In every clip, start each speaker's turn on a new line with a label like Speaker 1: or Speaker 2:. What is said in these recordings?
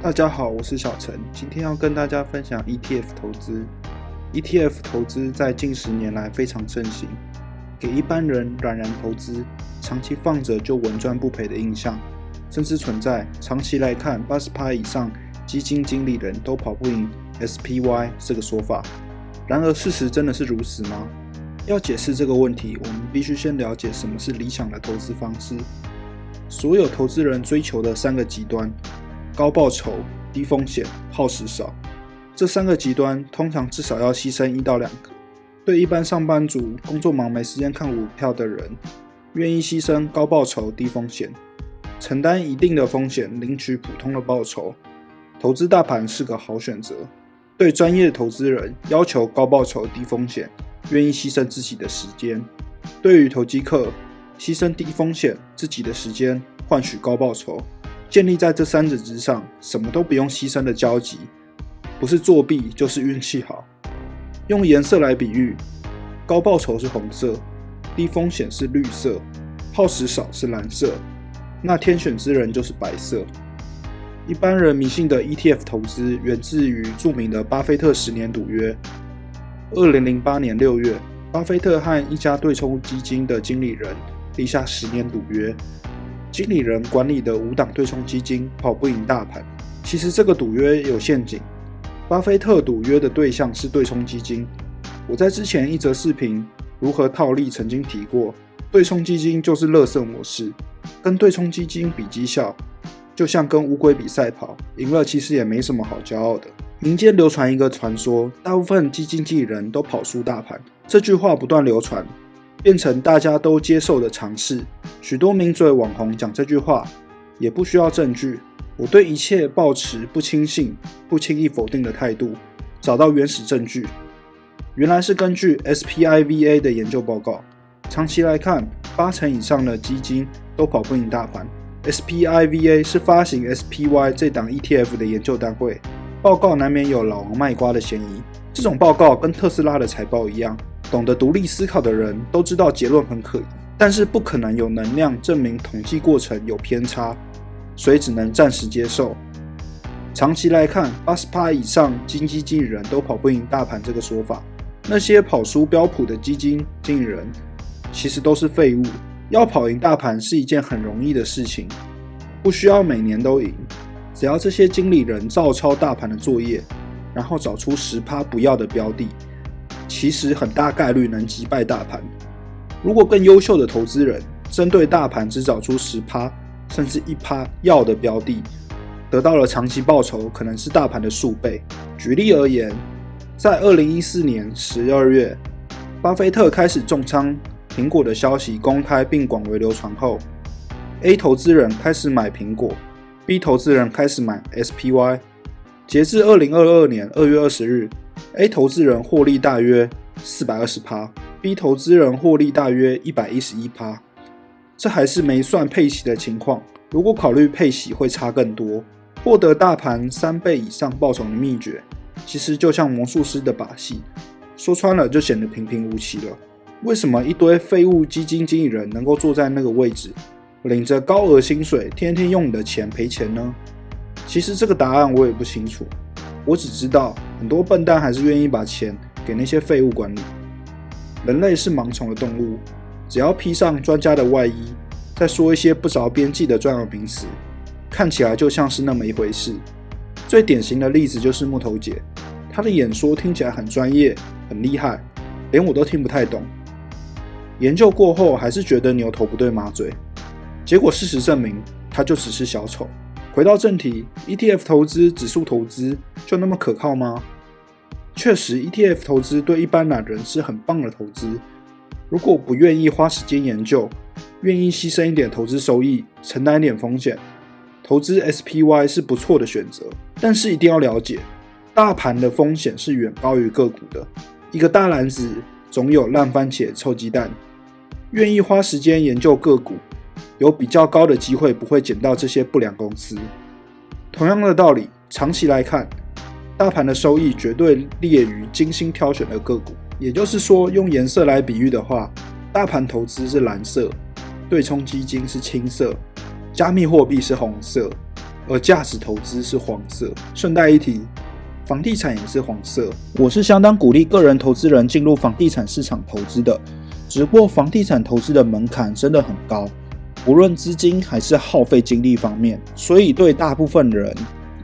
Speaker 1: 大家好，我是小陈，今天要跟大家分享 ETF 投资。ETF 投资在近10年来非常盛行，给一般人懒人投资，长期放着就稳赚不赔的印象，甚至存在长期来看 80% 以上基金经理人都跑不赢 SPY 这个说法。然而事实真的是如此吗？要解释这个问题，我们必须先了解什么是理想的投资方式。所有投资人追求的3个极端：高报酬、低风险、耗时少。这3个极端通常至少要牺牲1到2个。对一般上班族、工作忙没时间看股票的人，愿意牺牲高报酬、低风险，承担一定的风险，领取普通的报酬，投资大盘是个好选择。对专业的投资人，要求高报酬、低风险，愿意牺牲自己的时间。对于投机客，牺牲低风险，自己的时间换取高报酬。建立在这3者之上，什么都不用牺牲的交集，不是作弊就是运气好。用颜色来比喻，高报酬是红色，低风险是绿色，耗时少是蓝色，那天选之人就是白色。一般人迷信的 ETF 投资源自于著名的巴菲特10年赌约。2008年6月，巴菲特和一家对冲基金的经理人立下10年赌约，经理人管理的5档对冲基金跑不赢大盘。其实这个赌约有陷阱，巴菲特赌约的对象是对冲基金。我在之前一则视频如何套利曾经提过，对冲基金就是垃圾模式，跟对冲基金比绩效，就像跟乌龟比赛跑，赢了其实也没什么好骄傲的。民间流传一个传说，大部分基金经理人都跑输大盘，这句话不断流传，变成大家都接受的常识。许多名嘴网红讲这句话，也不需要证据。我对一切抱持不轻信、不轻易否定的态度，找到原始证据。原来是根据 SPIVA 的研究报告，长期来看，80%以上的基金都跑不赢大盘。SPIVA 是发行 SPY 这档 ETF 的研究单位，报告难免有老王卖瓜的嫌疑。这种报告跟特斯拉的财报一样，懂得独立思考的人都知道结论很可疑，但是不可能有能量证明统计过程有偏差，所以只能暂时接受。长期来看，80% 以上基金经理人都跑不赢大盘这个说法，那些跑输标普的基金经理人其实都是废物。要跑赢大盘是一件很容易的事情，不需要每年都赢，只要这些经理人照抄大盘的作业，然后找出10%不要的标的，其实很大概率能击败大盘。如果更优秀的投资人针对大盘只找出10%甚至1%要的标的，得到了长期报酬可能是大盘的数倍。举例而言，在2014年12月，巴菲特开始重仓苹果的消息公开并广为流传后， A 投资人开始买苹果， B 投资人开始买 SPY。 截至2022年2月20日， A 投资人获利大约 420%， B 投资人获利大约 111%。 这还是没算配息的情况，如果考虑配息会差更多。获得大盘3倍以上报酬的秘诀，其实就像魔术师的把戏，说穿了就显得平平无奇了。为什么一堆废物基金经理人能够坐在那个位置，领着高额薪水，天天用你的钱赔钱呢？其实这个答案我也不清楚，我只知道很多笨蛋还是愿意把钱给那些废物管理。人类是盲从的动物，只要披上专家的外衣，再说一些不着边际的专有名词，看起来就像是那么一回事。最典型的例子就是木头姐，她的演说听起来很专业、很厉害，连我都听不太懂。研究过后还是觉得牛头不对马嘴，结果事实证明他就只是小丑。回到正题， ETF 投资、指数投资就那么可靠吗？确实 ETF 投资对一般懒人是很棒的投资，如果不愿意花时间研究，愿意牺牲一点投资收益，承担一点风险，投资 SPY 是不错的选择。但是一定要了解，大盘的风险是远高于个股的，一个大篮子总有烂番茄臭鸡蛋。愿意花时间研究个股，有比较高的机会不会捡到这些不良公司。同样的道理，长期来看，大盘的收益绝对劣于精心挑选的个股。也就是说，用颜色来比喻的话，大盘投资是蓝色，对冲基金是青色，加密货币是红色而价值投资是黄色。顺带一提，房地产也是黄色。我是相当鼓励个人投资人进入房地产市场投资的，只不过房地产投资的门槛真的很高，无论资金还是耗费精力方面，所以对大部分人，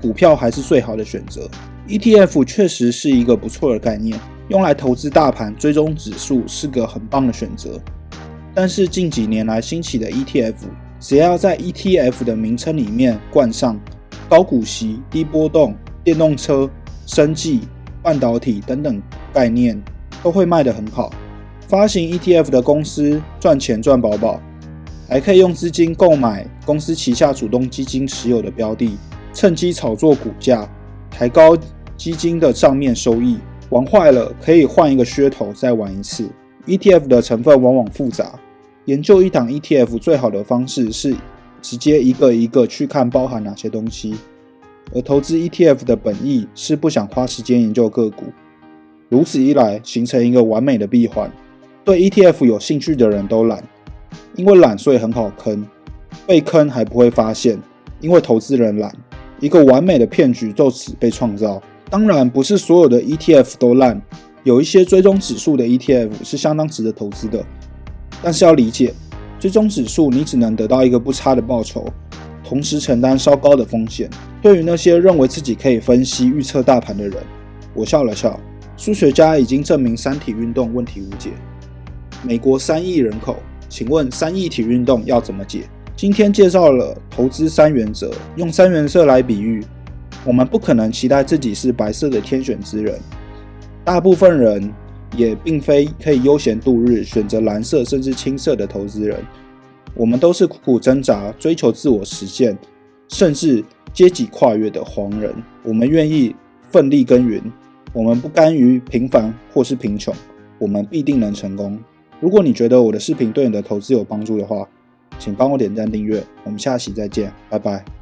Speaker 1: 股票还是最好的选择。ETF 确实是一个不错的概念，用来投资大盘、追踪指数是个很棒的选择。但是近几年来兴起的 ETF， 只要在 ETF 的名称里面冠上高股息、低波动、电动车、生技、半导体等等概念，都会卖得很好。发行 ETF 的公司赚钱赚饱饱，还可以用资金购买公司旗下主动基金持有的标的，趁机炒作股价，抬高基金的账面收益。玩坏了可以换一个噱头再玩一次。ETF 的成分往往复杂，研究一档 ETF 最好的方式是直接一个一个去看包含哪些东西，而投资 ETF 的本意是不想花时间研究个股，如此一来形成一个完美的闭环。对 ETF 有兴趣的人都懒，因为懒所以很好坑，被坑还不会发现，因为投资人懒，一个完美的骗局就此被创造。当然不是所有的 ETF 都烂，有一些追踪指数的 ETF 是相当值得投资的，但是要理解，追踪指数你只能得到一个不差的报酬，同时承担稍高的风险。对于那些认为自己可以分析预测大盘的人，我笑了笑。数学家已经证明三体运动问题无解。美国3亿人口，请问3亿体运动要怎么解？今天介绍了投资3原则，用3原则来比喻，我们不可能期待自己是白色的天选之人，大部分人也并非可以悠闲度日，选择蓝色甚至青色的投资人。我们都是苦苦挣扎，追求自我实现，甚至阶级跨越的黄人。我们愿意奋力耕耘，我们不甘于平凡或是贫穷，我们必定能成功。如果你觉得我的视频对你的投资有帮助的话，请帮我点赞订阅，我们下期再见，拜拜。